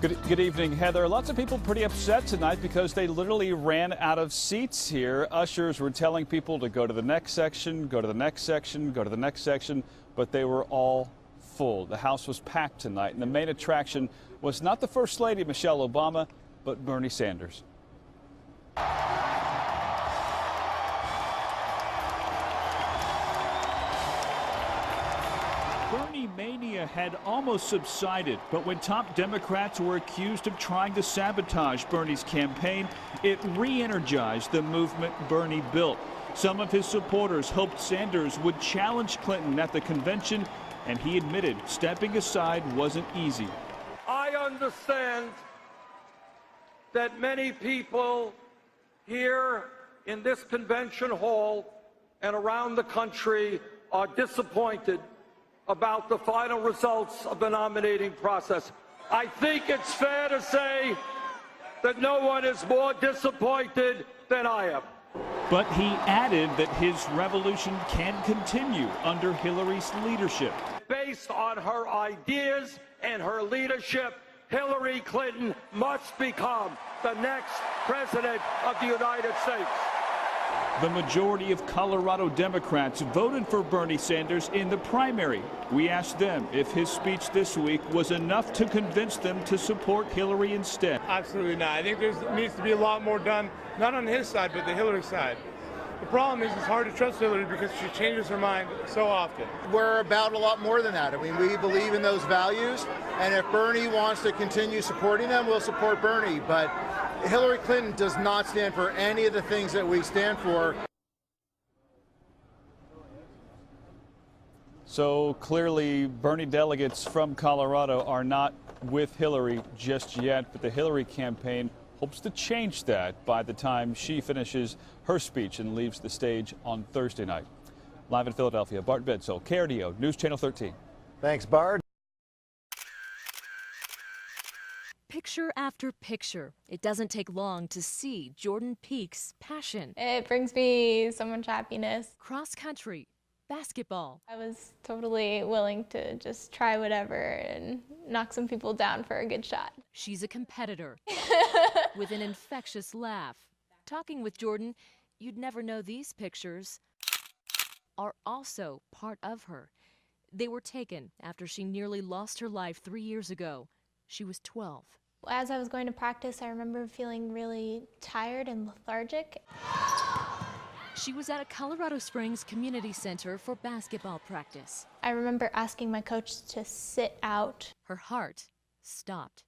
Good evening, Heather. Lots of people pretty upset tonight because they literally ran out of seats here. Ushers were telling people to go to the next section, go to the next section, go to the next section, but they were all full. The house was packed tonight, and the main attraction was not the First Lady, Michelle Obama, but Bernie Sanders. Bernie mania had almost subsided, but when top Democrats were accused of trying to sabotage Bernie's campaign, it re-energized the movement Bernie built. Some of his supporters hoped Sanders would challenge Clinton at the convention, and he admitted stepping aside wasn't easy. I understand that many people here in this convention hall and around the country are disappointed about the final results of the nominating process. I think it's fair to say that no one is more disappointed than I am. But he added that his revolution can continue under Hillary's leadership. Based on her ideas and her leadership, Hillary Clinton must become the next president of the United States. The majority of Colorado Democrats voted for Bernie Sanders in the primary. We asked them if his speech this week was enough to convince them to support Hillary instead. Absolutely not. I think there needs to be a lot more done, not on his side, but the Hillary side. The problem is it's hard to trust Hillary because she changes her mind so often. We're about a lot more than that. I mean, we believe in those values, and if Bernie wants to continue supporting them, we'll support Bernie. But Hillary Clinton does not stand for any of the things that we stand for. So clearly, Bernie delegates from Colorado are not with Hillary just yet, but the Hillary campaign hopes to change that by the time she finishes her speech and leaves the stage on Thursday night. Live in Philadelphia, Bart Bedsole, KRDO, News Channel 13. Thanks, Bart. Picture after picture. It doesn't take long to see Jordan Peak's passion. It brings me so much happiness. Cross country, basketball. I was totally willing to just try whatever and knock some people down for a good shot. She's a competitor with an infectious laugh. Talking with Jordan, you'd never know these pictures are also part of her. They were taken after she nearly lost her life 3 years ago. She was 12. As I was going to practice, I remember feeling really tired and lethargic. She was at a Colorado Springs community center for basketball practice. I remember asking my coach to sit out. Her heart stopped.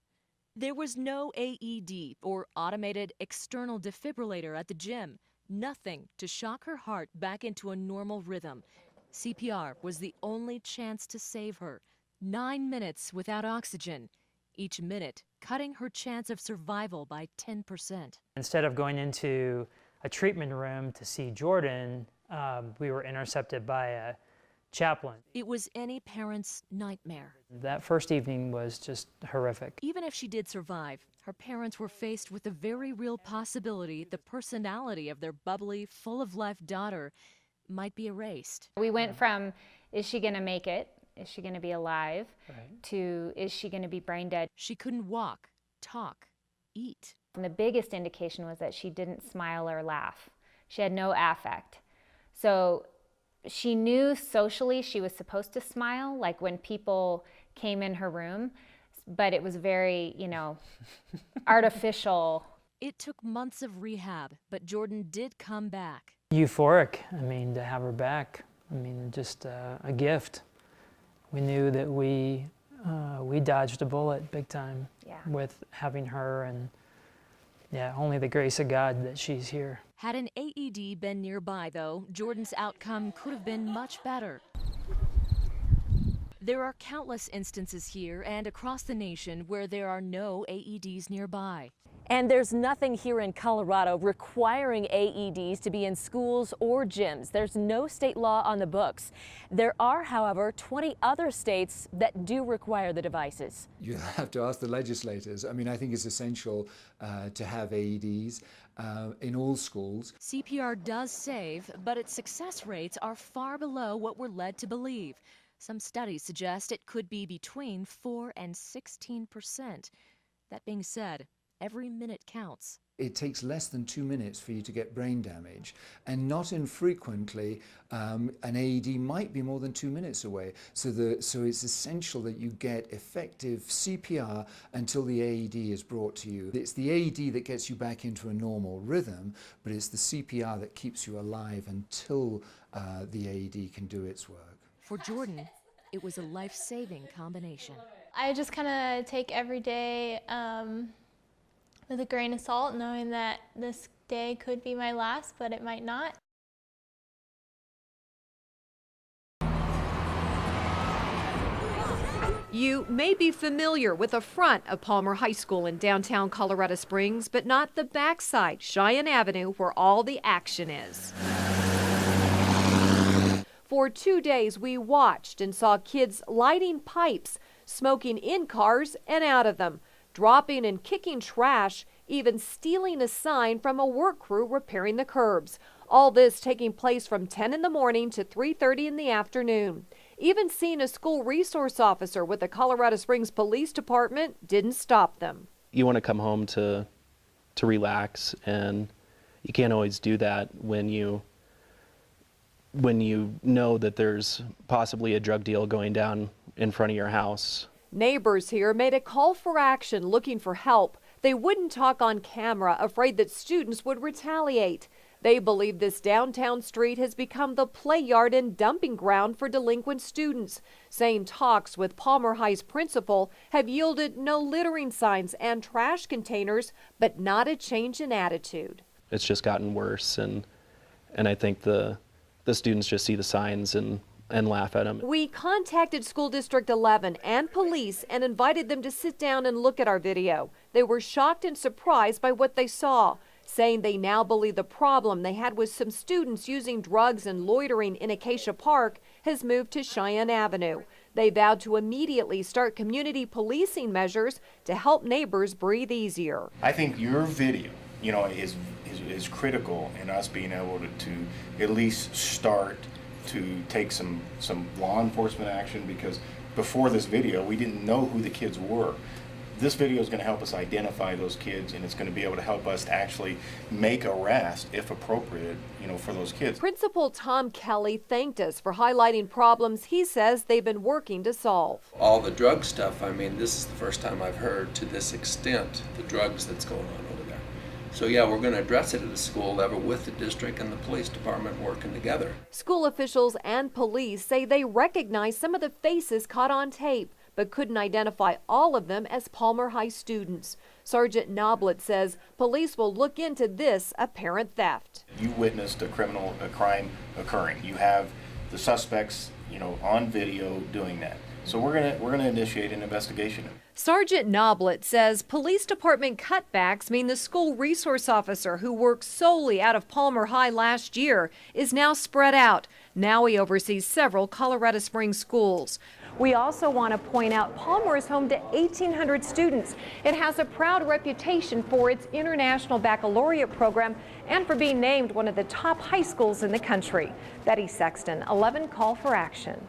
There was no AED or automated external defibrillator at the gym. Nothing to shock her heart back into a normal rhythm. CPR was the only chance to save her. 9 minutes without oxygen. Each minute cutting her chance of survival by 10%. Instead of going into a treatment room to see Jordan, we were intercepted by a chaplain. It was any parent's nightmare. That first evening was just horrific. Even if she did survive, her parents were faced with the very real possibility the personality of their bubbly, full-of-life daughter might be erased. We went from, is she going to make it? Is she going to be alive? Right. To, is she going to be brain dead? She couldn't walk, talk, eat. And the biggest indication was that she didn't smile or laugh. She had no affect. So she knew socially she was supposed to smile, like when people came in her room, but it was very, artificial. It took months of rehab, but Jordan did come back. Euphoric, to have her back, just a gift. We knew that we dodged a bullet big time with having her, and only the grace of God that she's here. Had an AED been nearby, though, Jordan's outcome could have been much better. There are countless instances here and across the nation where there are no AEDs nearby. And there's nothing here in Colorado requiring AEDs to be in schools or gyms. There's no state law on the books. There are, however, 20 other states that do require the devices. You have to ask the legislators. I think it's essential to have AEDs in all schools. CPR does save, but its success rates are far below what we're led to believe. Some studies suggest it could be between 4 and 16%. That being said, every minute counts. It takes less than 2 minutes for you to get brain damage, and not infrequently an AED might be more than 2 minutes away. So it's essential that you get effective CPR until the AED is brought to you. It's the AED that gets you back into a normal rhythm, but it's the CPR that keeps you alive until the AED can do its work. For Jordan, it was a life-saving combination. I just kind of take every day with a grain of salt, knowing that this day could be my last, but it might not. You may be familiar with the front of Palmer High School in downtown Colorado Springs, but not the backside, Cheyenne Avenue, where all the action is. For 2 days, we watched and saw kids lighting pipes, smoking in cars and out of them, dropping and kicking trash, even stealing a sign from a work crew repairing the curbs. All this taking place from 10 in the morning to 3:30 in the afternoon. Even seeing a school resource officer with the Colorado Springs Police Department didn't stop them. You want to come home to relax, and you can't always do that when you know that there's possibly a drug deal going down in front of your house. Neighbors here made a call for action looking for help. They wouldn't talk on camera, afraid that students would retaliate. They believe this downtown street has become the play yard and dumping ground for delinquent students, saying talks with Palmer High's principal have yielded no littering signs and trash containers, but not a change in attitude. It's just gotten worse, and I think the students just see the signs and laugh at them. We contacted School District 11 and police and invited them to sit down and look at our video. They were shocked and surprised by what they saw, saying they now believe the problem they had with some students using drugs and loitering in Acacia Park has moved to Cheyenne Avenue. They vowed to immediately start community policing measures to help neighbors breathe easier. I think your video, is critical in us being able to at least start to take some law enforcement action, because before this video we didn't know who the kids were. This video is going to help us identify those kids, and it's going to be able to help us to actually make arrests, if appropriate, for those kids. Principal Tom Kelly thanked us for highlighting problems he says they've been working to solve. All the drug stuff, this is the first time I've heard to this extent the drugs that's going on over there. So yeah, we're going to address it at the school level with the district and the police department working together. School officials and police say they recognize some of the faces caught on tape, but couldn't identify all of them as Palmer High students. Sergeant Noblet says police will look into this apparent theft. You witnessed a crime occurring. You have the suspects, on video doing that. So we're gonna initiate an investigation. Sergeant Noblet says police department cutbacks mean the school resource officer who worked solely out of Palmer High last year is now spread out. Now he oversees several Colorado Springs schools. We also want to point out Palmer is home to 1,800 students. It has a proud reputation for its international baccalaureate program and for being named one of the top high schools in the country. Betty Sexton, 11 Call for Action.